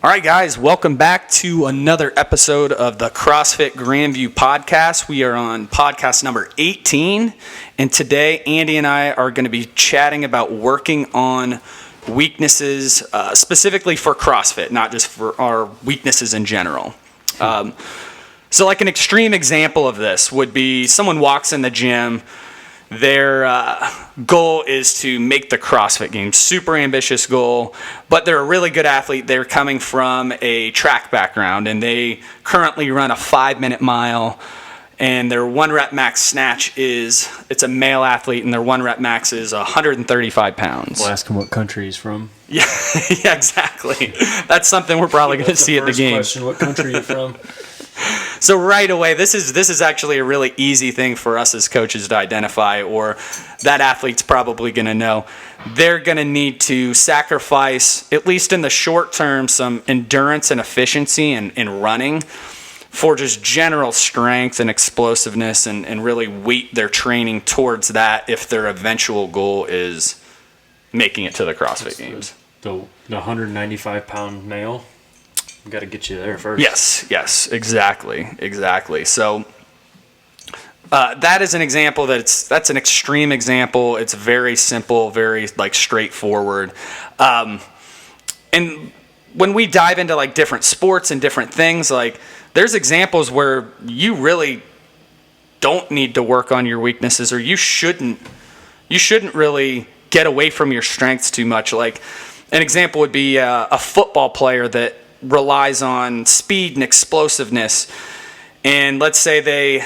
All right, guys, welcome back to another episode of the CrossFit Grandview podcast. We are on podcast number 18, and today Andy and I are going to be chatting about working on weaknesses, specifically for CrossFit, not just for our weaknesses in general. So like an extreme example of this would be someone walks in the gym. Their goal is to make the CrossFit Games. Super ambitious goal, but they're a really good athlete. They're coming from a track background, and they currently run a 5-minute mile, and their 1 rep max snatch it's a male athlete, and their 1 rep max is 135 pounds. We'll ask him what country he's from. Yeah, yeah, exactly. That's something we're probably going to see at the Games. Question, what country are you from? So right away, this is actually a really easy thing for us as coaches to identify, or that athlete's probably going to know. They're going to need to sacrifice, at least in the short term, some endurance and efficiency in running for just general strength and explosiveness, and really weight their training towards that if their eventual goal is making it to the CrossFit Games. The 195-pound male? We've got to get you there first. Yes, exactly. So that is an example that's an extreme example. It's very simple, very straightforward. And when we dive into different sports and different things, there's examples where you really don't need to work on your weaknesses, or you shouldn't really get away from your strengths too much. Like an example would be a football player that relies on speed and explosiveness, and let's say they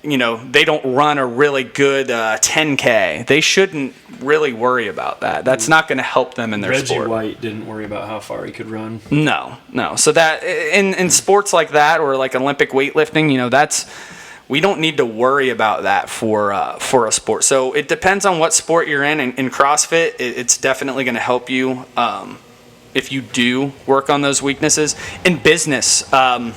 don't run a really good 10K. They shouldn't really worry about that. That's not going to help them in their sport. Reggie White didn't worry about how far he could run. No. So that in sports like that, or like Olympic weightlifting, we don't need to worry about that for a sport. So it depends on what sport you're in. In CrossFit, it's definitely going to help you if you do work on those weaknesses. In business, I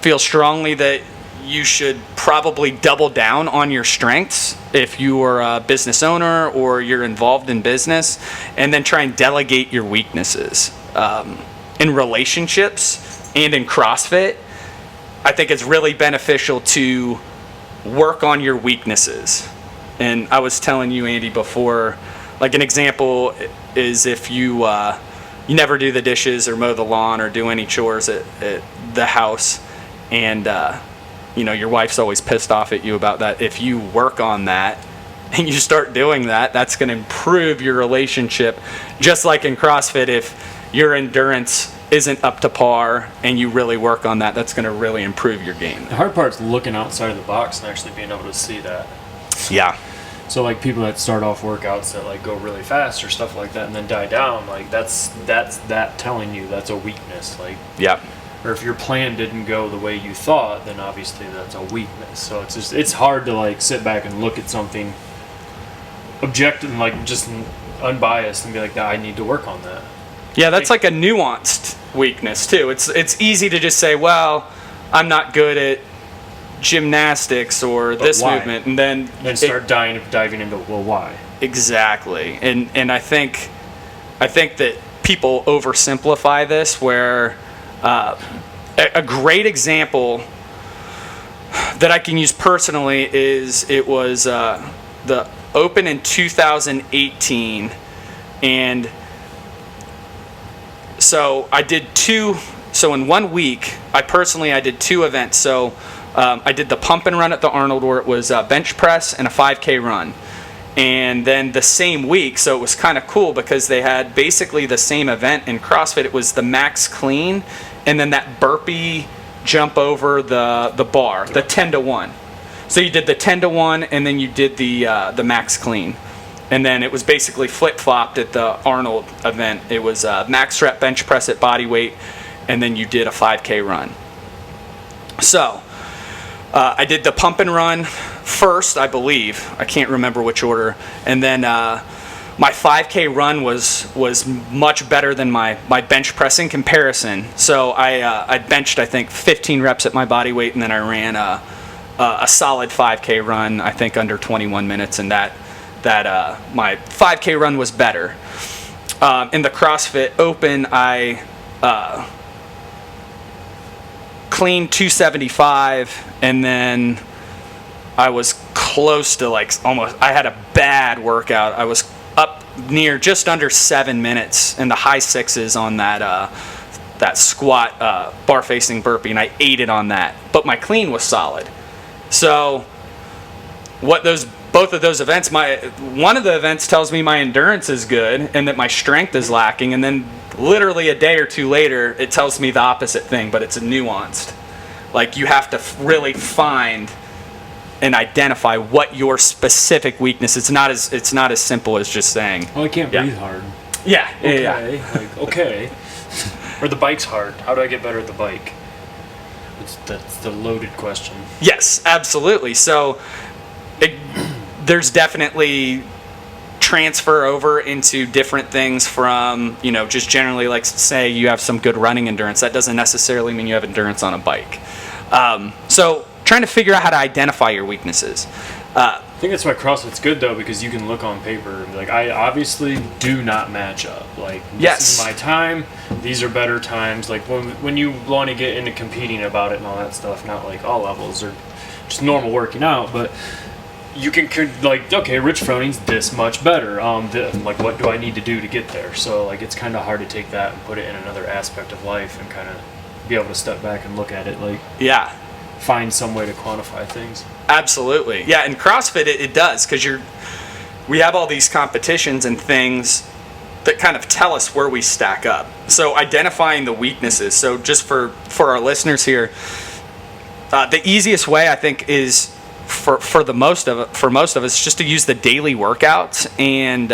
feel strongly that you should probably double down on your strengths if you are a business owner or you're involved in business, and then try and delegate your weaknesses. In relationships and in CrossFit, I think it's really beneficial to work on your weaknesses. And I was telling you, Andy, before, an example is if you never do the dishes or mow the lawn or do any chores at the house, and your wife's always pissed off at you about that. If you work on that and you start doing that, that's going to improve your relationship. Just like in CrossFit, if your endurance isn't up to par and you really work on that, that's going to really improve your game. The hard part's looking outside of the box and actually being able to see that. Yeah. So people that start off workouts that go really fast or stuff like that and then die down, that's that telling you that's a weakness. Yeah. Or if your plan didn't go the way you thought, then obviously that's a weakness. So it's hard to sit back and look at something objective and just unbiased and be like, I need to work on that. Yeah, that's a nuanced weakness too. It's easy to just say, well, I'm not good at gymnastics or this movement, and then start diving into, well, why? Exactly. And I think that people oversimplify this, where a great example that I can use personally is it was the Open in 2018, and so I did in 1 week I did 2 events. So I did the pump and run at the Arnold, where it was bench press and a 5K run. And then the same week, so it was kind of cool because they had basically the same event in CrossFit. It was the max clean, and then that burpee jump over the bar, the 10-to-1. So you did the 10-to-1, and then you did the max clean. And then it was basically flip-flopped at the Arnold event. It was max rep bench press at body weight, and then you did a 5K run. So I did the pump and run first, I believe. I can't remember which order. And then my 5K run was much better than my bench press in comparison. So I benched, I think, 15 reps at my body weight, and then I ran a solid 5K run, I think under 21 minutes, and that my 5K run was better. In the CrossFit Open, I clean 275, and then I was close to like almost, I had a bad workout. I was up near just under 7 minutes in the high sixes on that squat bar facing burpee, and I ate it on that. But my clean was solid. So both of those events, one of the events tells me my endurance is good and that my strength is lacking, and then literally a day or two later it tells me the opposite thing, but it's nuanced. Like, you have to really find and identify what your specific weakness. It's not as simple as just saying, well, I can't breathe hard. Yeah. Okay. Yeah. Like, okay. Or the bike's hard. How do I get better at the bike? That's the loaded question. Yes, absolutely. So there's definitely transfer over into different things from, just generally, like, say you have some good running endurance. That doesn't necessarily mean you have endurance on a bike. So trying to figure out how to identify your weaknesses. I think that's why CrossFit's good, though, because you can look on paper and be like, I obviously do not match up. Like, this is my time. These are better times. Like, when you want to get into competing about it and all that stuff, not like all levels or just normal working out, but you can like, okay, Rich Froning's this much better. Like, what do I need to do to get there? So, like, it's kind of hard to take that and put it in another aspect of life and kind of be able to step back and look at it, like, find some way to quantify things. Absolutely. Yeah, in CrossFit it does, because we have all these competitions and things that kind of tell us where we stack up. So identifying the weaknesses. So just for our listeners here, the easiest way, I think, is for most of us just to use the daily workouts, and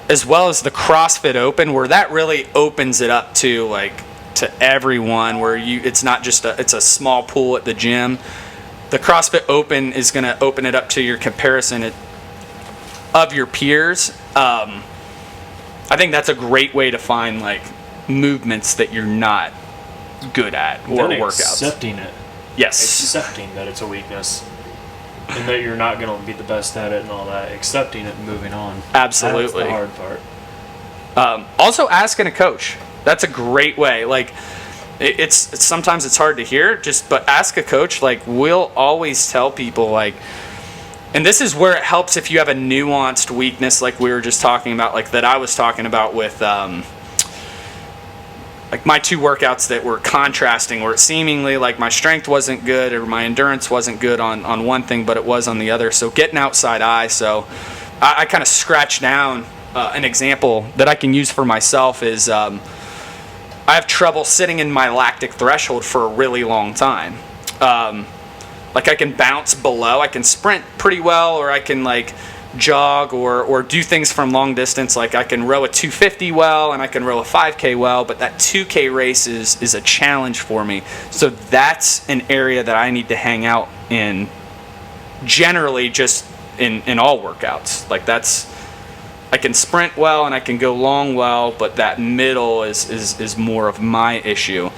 as well as the CrossFit Open, where that really opens it up to everyone, where it's not just it's a small pool at the gym. The CrossFit Open is going to open it up to your comparison of your peers. I think that's a great way to find, like, movements that you're not good at, or then workouts. Accepting it. Yes. Accepting that it's a weakness and that you're not going to be the best at it and all that. Accepting it and moving on. Absolutely. That's the hard part. Also, asking a coach. That's a great way. Like, it's sometimes it's hard to hear, but ask a coach. Like, we'll always tell people, like, and this is where it helps if you have a nuanced weakness, like we were just talking about, like that I was talking about with like my two workouts that were contrasting, where it seemingly like my strength wasn't good or my endurance wasn't good on one thing, but it was on the other. So getting outside eye. So I kind of scratched down an example that I can use for myself is I have trouble sitting in my lactic threshold for a really long time. Like, I can bounce below, I can sprint pretty well, or I can like jog or do things from long distance. Like, I can row a 250 well, and I can row a 5K well, but that 2K race is a challenge for me. So that's an area that I need to hang out in, generally just in all workouts. Like, I can sprint well and I can go long well, but that middle is more of my issue.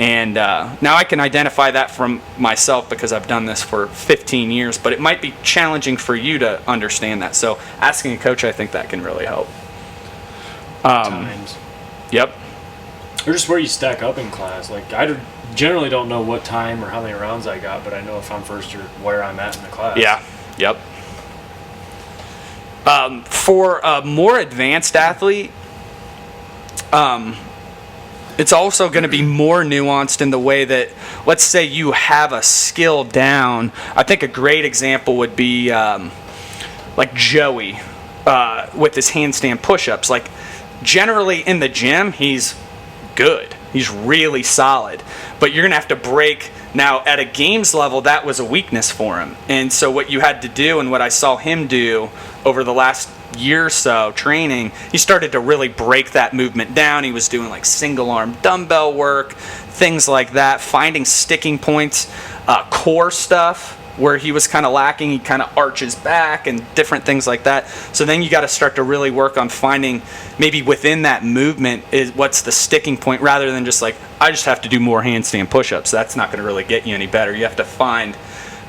And now I can identify that from myself because I've done this for 15 years, but it might be challenging for you to understand that. So asking a coach, I think that can really help. Times. Yep. Or just where you stack up in class. Like, I generally don't know what time or how many rounds I got, but I know if I'm first or where I'm at in the class. Yeah. Yep. For a more advanced athlete, it's also going to be more nuanced in the way that, let's say you have a skill down. I think a great example would be like Joey with his handstand push-ups. Like, generally in the gym, he's good. He's really solid. But you're going to have to break. Now, at a games level, that was a weakness for him. And so what you had to do, and what I saw him do over the last year or so training, he started to really break that movement down. He was doing like single arm dumbbell work, things like that, finding sticking points, core stuff where he was kind of lacking. He kind of arches back and different things like that. So then you got to start to really work on finding maybe within that movement is what's the sticking point, rather than just like, I just have to do more handstand push-ups. That's not going to really get you any better. You have to find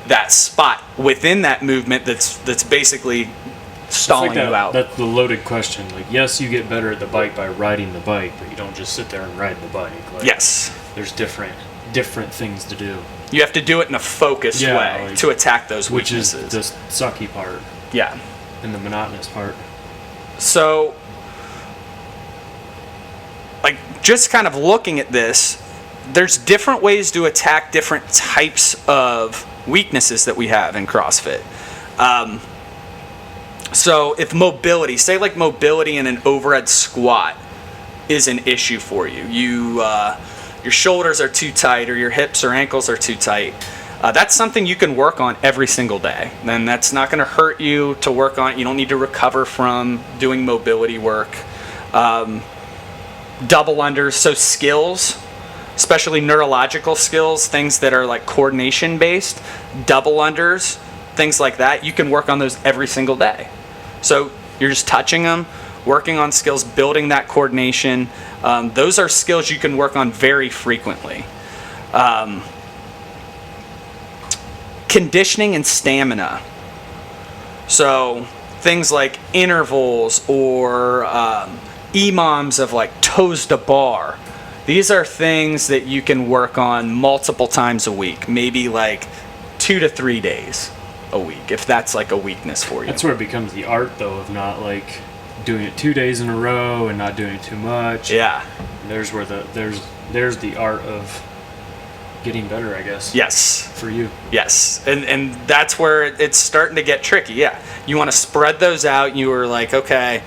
that spot within that movement that's basically stalling that, you out. That's the loaded question. Like, yes, you get better at the bike by riding the bike, but you don't just sit there and ride the bike. Like, Yes. there's different things to do, You have to do it in a focused Yeah, way like- to attack those which weaknesses. is the sucky part Yeah. and the monotonous part. So, like, just kind of looking at this, there's different ways to attack different types of weaknesses that we have in CrossFit. So, if mobility, say like mobility in an overhead squat is an issue for you, your shoulders are too tight or your hips or ankles are too tight, that's something you can work on every single day. Then that's not going to hurt you to work on. You don't need to recover from doing mobility work. Double unders, so skills, especially neurological skills, things that are like coordination based, double unders, things like that, you can work on those every single day. So you're just touching them, working on skills, building that coordination. Those are skills you can work on very frequently. Conditioning and stamina. So things like intervals or EMOMs of like toes to bar. These are things that you can work on multiple times a week, maybe like 2 to 3 days a week, if that's like a weakness for you. That's where it becomes the art, though, of not like doing it 2 days in a row and not doing it too much. Yeah. There's where there's the art of getting better, I guess. Yes. For you. Yes, and that's where it's starting to get tricky. Yeah, you want to spread those out. You were like, okay,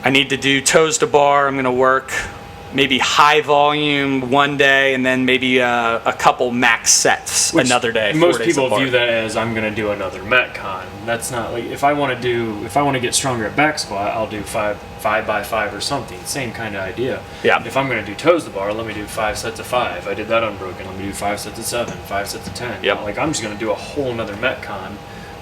I need to do toes to bar. I'm going to work maybe high volume one day, and then maybe a couple max sets another day. Most 4 days people apart. view that as I'm going to do another Metcon. That's not like if I want to get stronger at back squat, I'll do 5 by 5 or something. Same kind of idea. Yeah. If I'm going to do toes to bar, let me do 5 sets of 5. I did that unbroken. Let me do 5 sets of 7, 5 sets of 10. Yep. Like I'm just going to do a whole another Metcon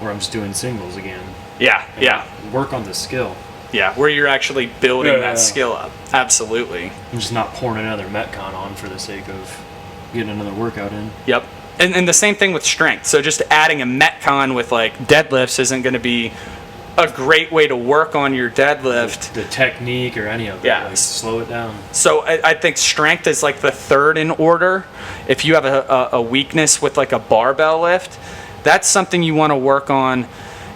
where I'm just doing singles again. Yeah, And yeah, work on the skill. yeah. Where you're actually building Yeah. that skill up. Absolutely. I'm just not pouring another Metcon on for the sake of getting another workout in. Yep. And the same thing with strength. So just adding a Metcon with like deadlifts isn't going to be a great way to work on your deadlift. The technique or any of it. Yeah. Like, slow it down. So I think strength is like the third in order. If you have a weakness with like a barbell lift, that's something you want to work on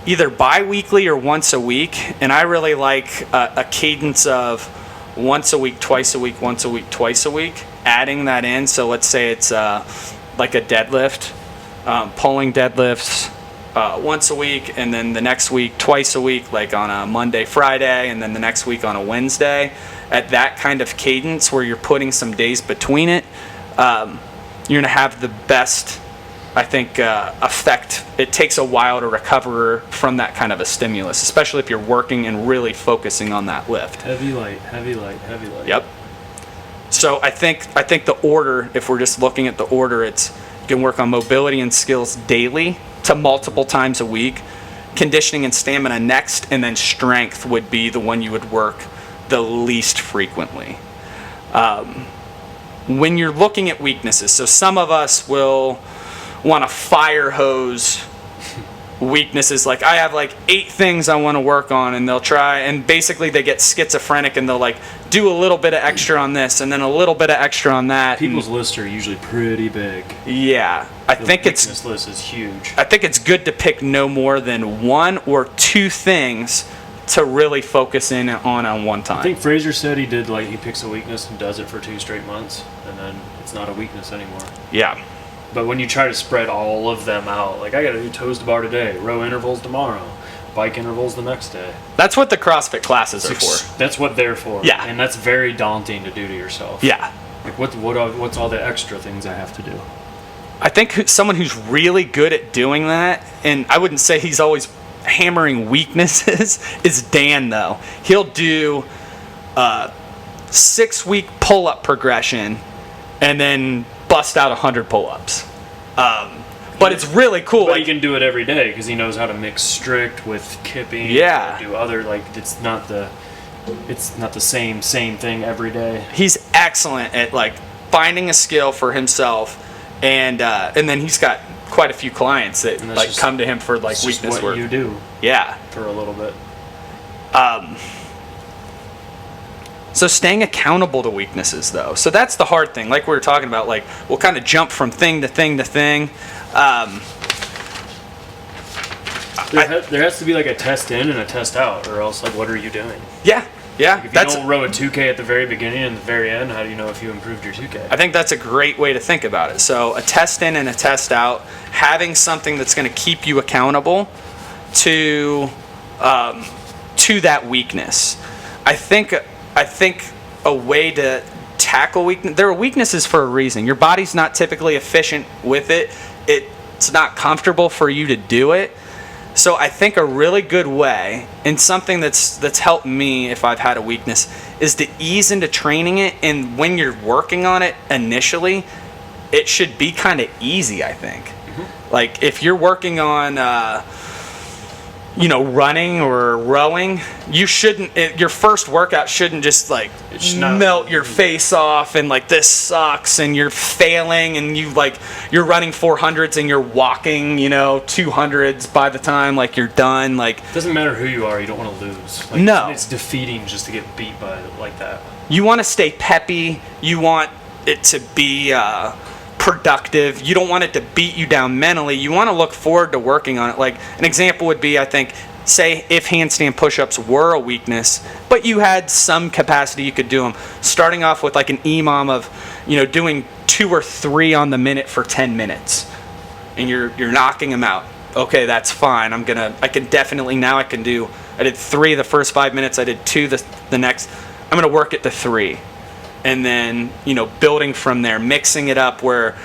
either bi-weekly or once a week. And I really like a cadence of once a week, twice a week, once a week, twice a week, adding that in. So let's say it's like a deadlift, pulling deadlifts once a week, and then the next week twice a week, like on a Monday, Friday, and then the next week on a Wednesday. At that kind of cadence where you're putting some days between it, you're going to have the best, I think, effect. It takes a while to recover from that kind of a stimulus, especially if you're working and really focusing on that lift. Heavy light, heavy light, heavy light. Yep. So I think the order, if we're just looking at the order, it's you can work on mobility and skills daily to multiple times a week, conditioning and stamina next, and then strength would be the one you would work the least frequently. When you're looking at weaknesses, so some of us will want to fire hose weaknesses, like I have like 8 things I want to work on, and they'll try, and basically they get schizophrenic and they'll like do a little bit of extra on this and then a little bit of extra on that. People's lists are usually pretty big. Yeah, I The think weakness list is huge. it's good to pick no more than 1 or 2 things to really focus in on one time. I think Fraser said he picks a weakness and does it for 2 straight months, and then it's not a weakness anymore. Yeah. But when you try to spread all of them out, like I got to do toes to bar today, row intervals tomorrow, bike intervals the next day. That's what the CrossFit classes are for. That's what they're for. Yeah. And that's very daunting to do to yourself. Yeah. Like what's all the extra things I have to do? I think someone who's really good at doing that, and I wouldn't say he's always hammering weaknesses, is Dan, though. He'll do 6-week pull-up progression and then bust out 100 pull-ups. But it's really cool. But Like, he can do it every day because he knows how to mix strict with kipping. Yeah. Do other it's not the same thing every day. he's excellent at like finding a skill for himself, and then he's got quite a few clients that And that's like just- come to him for like It's just weakness what work. you do Yeah. for a little bit. So staying accountable to weaknesses, though. So that's the hard thing. Like we were talking about, like we'll kind of jump from thing to thing to thing. There has to be like a test in and a test out, or else like what are you doing? Yeah, If you that's. don't row a 2K at the very beginning and the very end, how do you know if you improved your 2K? I think that's a great way to think about it. So a test in and a test out, having something that's going to keep you accountable to that weakness. I think a way to tackle weakness. There are weaknesses for a reason. Your body's not typically efficient with it. It's not comfortable for you to do it. So I think a really good way, and something that's helped me if I've had a weakness, is to ease into training it. And when you're working on it initially, it should be kind of easy, I think. Like if you're working on running or rowing, you shouldn't. Your first workout shouldn't just like melt your face off and like this sucks and you're failing and you're running 400s and you're walking 200s by the time like you're done. Like It doesn't matter who you are, you don't want to lose. Like, No. It's defeating just to get beat by like that. you want to stay peppy. You want it to be productive. You don't want it to beat you down mentally. You want to look forward to working on it. Like an example would be, I think, say if handstand push-ups were a weakness, but you had some capacity you could do them. Starting off with like an EMOM of, doing 2 or 3 on the minute for 10 minutes, and you're knocking them out. Okay, that's fine. I did 3 the first 5 minutes. I did 2 the next. I'm gonna work it to 3. And then, building from there, mixing it up where,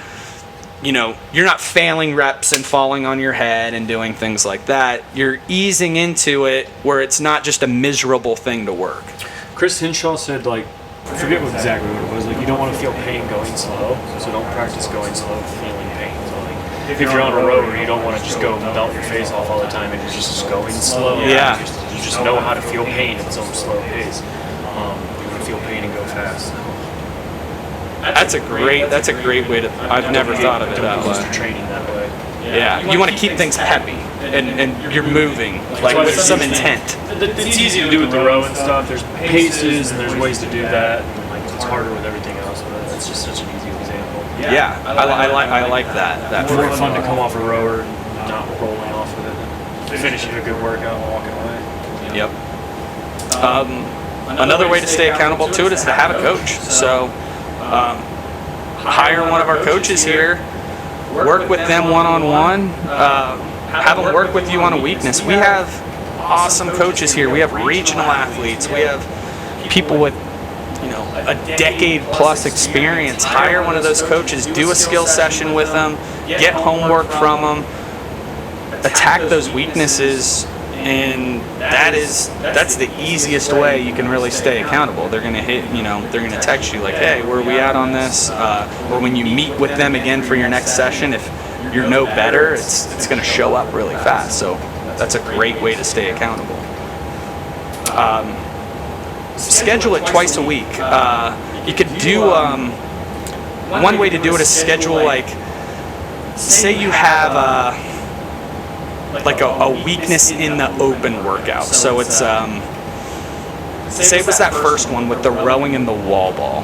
you're not failing reps and falling on your head and doing things like that. You're easing into it where it's not just a miserable thing to work. Chris Hinshaw said, like, I forget exactly what it was, like, you don't want to feel pain going slow, so don't practice going slow feeling pain. So, like, if you're on a rower, you don't want to just go melt your face off all the time and you're just going slow. Yeah. You just know how to feel pain at some slow pace. You want to feel pain and go fast. That's a great way to. I've never thought of it that Don't use way. your training that way. Yeah, you want to keep things peppy and you're moving like with some intent. It's easy to do with the row and stuff. There's paces and there's ways to do that. And it's harder with everything else, but it's just such an easy example. Yeah, I like that. It's more fun to come off a rower and not rolling off with it. Finishing a good workout and walking away. Yep. Another way to stay accountable to it is to have a coach. So hire one of our coaches here, work with them one-on-one, have them work with you on a weakness. We have awesome coaches here. We have regional athletes. We have people with a decade plus experience. Hire one of those coaches, do a skill session with them, get homework from them, attack those weaknesses. And that's the easiest way you can really stay accountable. They're gonna they're gonna text you like, hey, where are we at on this? Or when you meet with them again for your next session, if you're no better, it's gonna show up really fast. So that's a great way to stay accountable. Schedule it twice a week. You could do one way to do it is schedule like, say you have a weakness in the open workout. So it's say it was that first one with the rowing and the wall ball.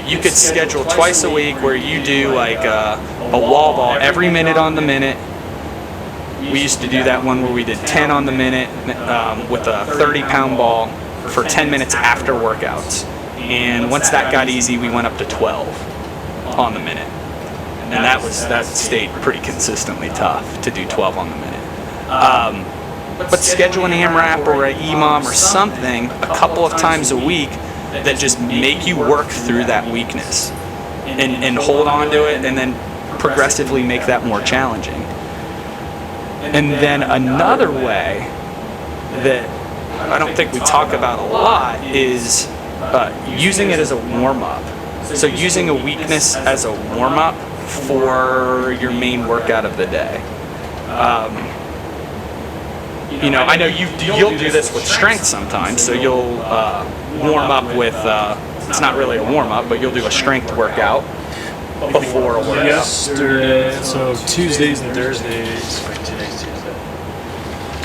You could schedule twice a week where you do like a wall ball every minute on the minute. We used to do that one where we did 10 on the minute with a 30-pound ball for 10 minutes after workouts. And once that got easy, we went up to 12 on the minute. And that stayed pretty consistently tough to do 12 on the minute. But schedule an AMRAP or an EMOM or something a couple of times a week that just make you work through that weakness and hold on to it and then progressively make that more challenging. And then another way that I don't think we talk about a lot is using it as a warm-up. So using a weakness as a warm-up for your main workout of the day. I know you'll do this with strength sometimes. So you'll warm up with, it's not really a warm-up, but you'll do a strength workout. before a workout? Yesterday, so Tuesdays and Thursdays. Wait, today's Tuesday.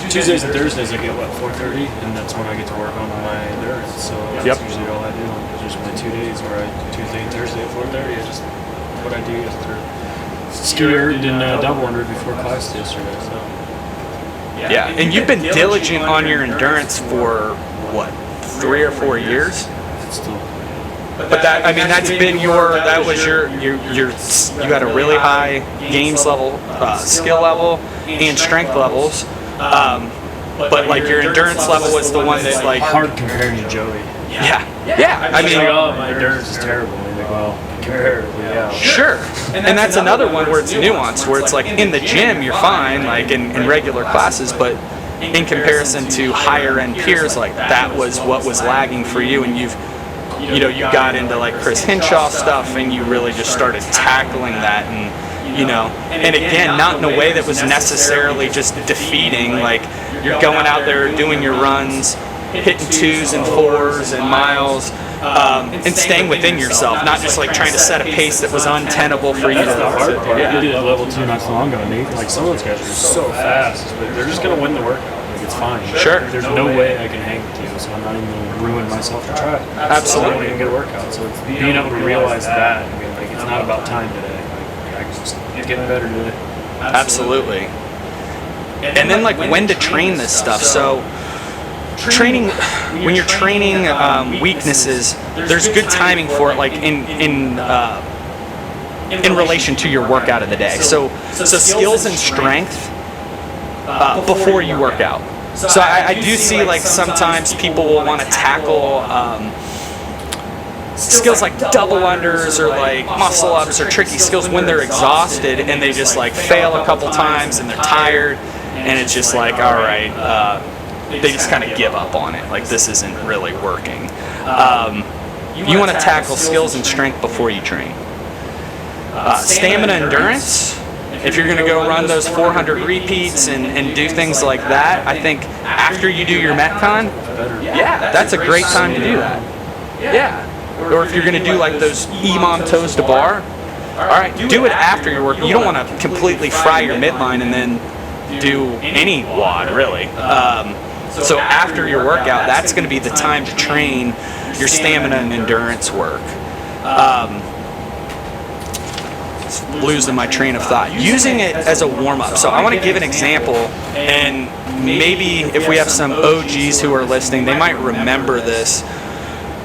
Tuesdays and Thursdays I get 4:30, and that's when I get to work on my endurance. So that's Yep. usually all I do. There's my 2 days where Tuesday and Thursday at 4:30. I just what I do yesterday. Skier and double under before class yesterday. So Yeah, and you've been diligent on your endurance for what, 3 or 4 years? it's still. But that, I mean, that's been that was your, you had a really high games level, skill level, and strength levels. But like your endurance level was the one that like, Hard comparing to Joey. yeah. I He's mean, like, oh, my endurance is terrible. I'm like, well, comparatively, yeah. sure. And that's another one where it's nuanced, where it's like in the gym you're fine, like in regular classes, but in comparison to higher end peers, like that was what was lagging for you, and you got into like Chris Hinshaw stuff, and you really just started tackling that, and again, not in a way that was necessarily just defeating, like you're going out there doing your runs, hitting 2s and 4s and miles, and staying within yourself, not just like trying to set a pace that was untenable for you. That's the hard to. part. I did level 2 not so long ago, and like some of those guys are so fast, but they're just gonna win the workout. Like it's fine. Sure. There's no way I can hang with you, so I'm not even gonna ruin myself to try. Absolutely. I don't even get a workout. So it's being able to realize that. I mean, like it's not about time today. Like I just getting better today. Absolutely. And then like when to train this stuff. So training, when you're training weaknesses, there's good timing for it, like in relation to your workout of the day. So skills and strength before you work out. So I do see like sometimes people will want to tackle skills like double unders or like muscle ups or tricky skills when they're exhausted, and they just like fail a couple times and they're tired, and it's just like, all right, they just kind of give up on it. Like this isn't really working. You want to tackle skills and strength before you train. Stamina, endurance. If you're going to go run those 400 repeats and do things like that, I think after you do your Metcon, yeah, that's a great time to do that. Yeah. Or if you're going to do like those EMOM toes to bar, all right, do it after your work. You don't want to completely fry your midline and then do any WOD, really. So after your workout, that's going to be the time to train your stamina and endurance work. Losing my train of thought. Using it as a warm-up. So I want to give an example, and maybe if we have some OGs who are listening, they might remember this.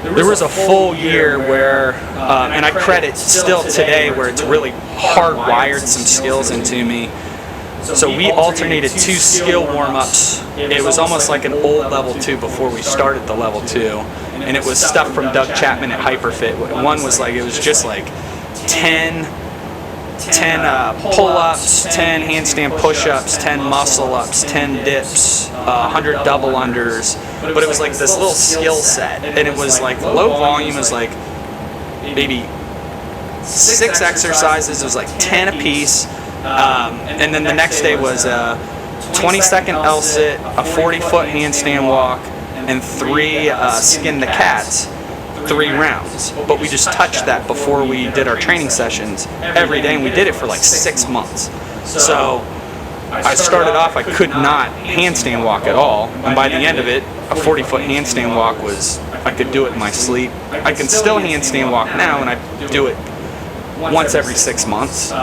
There was a full year where, and I credit still today, where it's really hardwired some skills into me. So we alternated 2 skill warm-ups. It was almost like an old level 2 before we started the level 2. And it was stuff from Doug Chapman at Hyperfit. One was like, it was just like 10 pull-ups, 10 handstand push-ups, 10 muscle-ups, 10 dips, 100 double unders. But it was like this little skill set. And it was like low volume, was like maybe 6 exercises. It was like 10 apiece. And then the next day was a 20-second L-sit, a 40-foot handstand walk, and 3 skin the cats, 3 rounds. But we just touched that before we did our training sessions every day, and we did it for like 6 months. So I started off, I could not handstand walk at all, and by the end of it, a 40-foot handstand walk was, I could do it in my sleep. I can still handstand walk now, and I do it once every 6 months.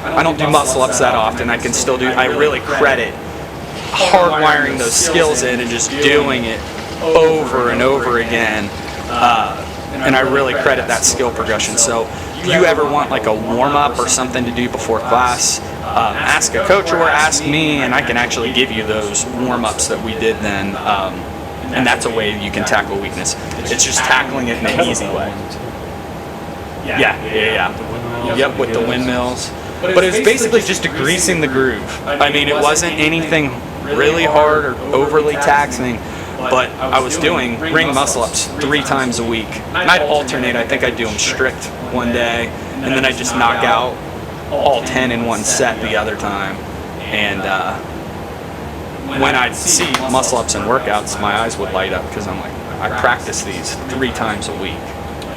I don't do muscle ups that often. I can still do, I really credit hardwiring those skills in and just doing it over and over again. And I really credit that skill progression. So if you ever want like a warm up or something to do before class, ask a coach or ask me, and I can actually give you those warm ups that we did then. And that's a way you can tackle weakness. It's just tackling it in an easy way. Yeah. Yep, with the windmills. But it was basically just greasing the groove. I mean, it wasn't anything really hard or overly taxing, but I was doing ring muscle-ups 3 times a week. And I'd alternate. I think I'd do them strict one day, and then I'd just knock out all 10 in one set the other time. And when I'd see muscle-ups and workouts, my eyes would light up because I'm like, I practice these 3 times a week.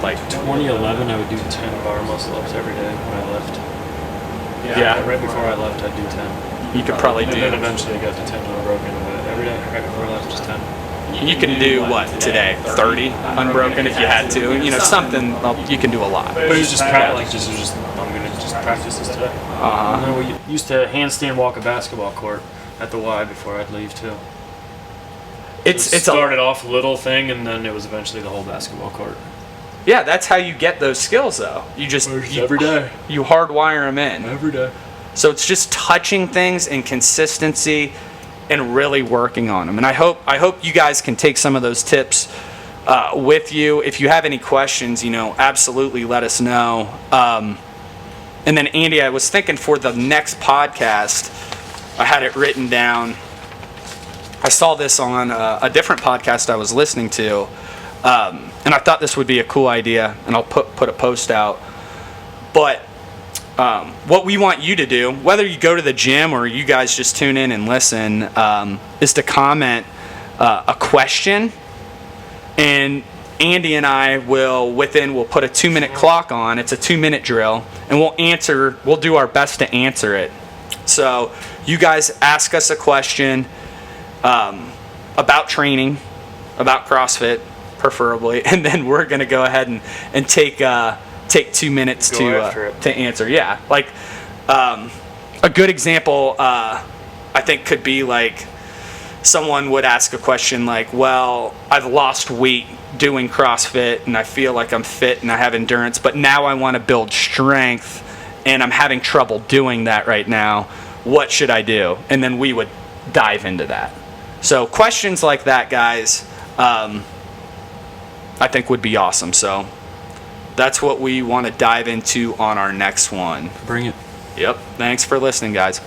Like, 2011, I would do 10 bar muscle ups every day when I left. yeah, Right before I left, I'd do 10. you could probably And then do. eventually I got to 10 unbroken, but every day, right before I left, just 10. You can do what today? 30 unbroken if you had to. You know, something you can do a lot. But it was just I'm gonna just practice this today. And then we used to handstand walk a basketball court at the Y before I'd leave too. It's started off a little thing, and then it was eventually the whole basketball court. yeah. That's how you get those skills, though. You just Every day. you hardwire them in. Every day. So it's just touching things and consistency and really working on them. And I hope you guys can take some of those tips with you. If you have any questions, you know, absolutely let us know. And then Andy, I was thinking for the next podcast, I had it written down. I saw this on a different podcast I was listening to, and I thought this would be a cool idea, and I'll put a post out. But what we want you to do, whether you go to the gym or you guys just tune in and listen, is to comment a question, and Andy and I we'll put a 2-minute clock on. It's a 2-minute drill, and we'll do our best to answer it. So you guys ask us a question about training, about CrossFit, preferably, and then we're gonna go ahead and take 2 minutes to answer. Yeah, like a good example I think could be like someone would ask a question like, well, I've lost weight doing CrossFit and I feel like I'm fit and I have endurance, but now I want to build strength and I'm having trouble doing that right now. What should I do? And then we would dive into that. So questions like that, guys, I think would be awesome. So that's what we want to dive into on our next one. Bring it. Yep. Thanks for listening, guys.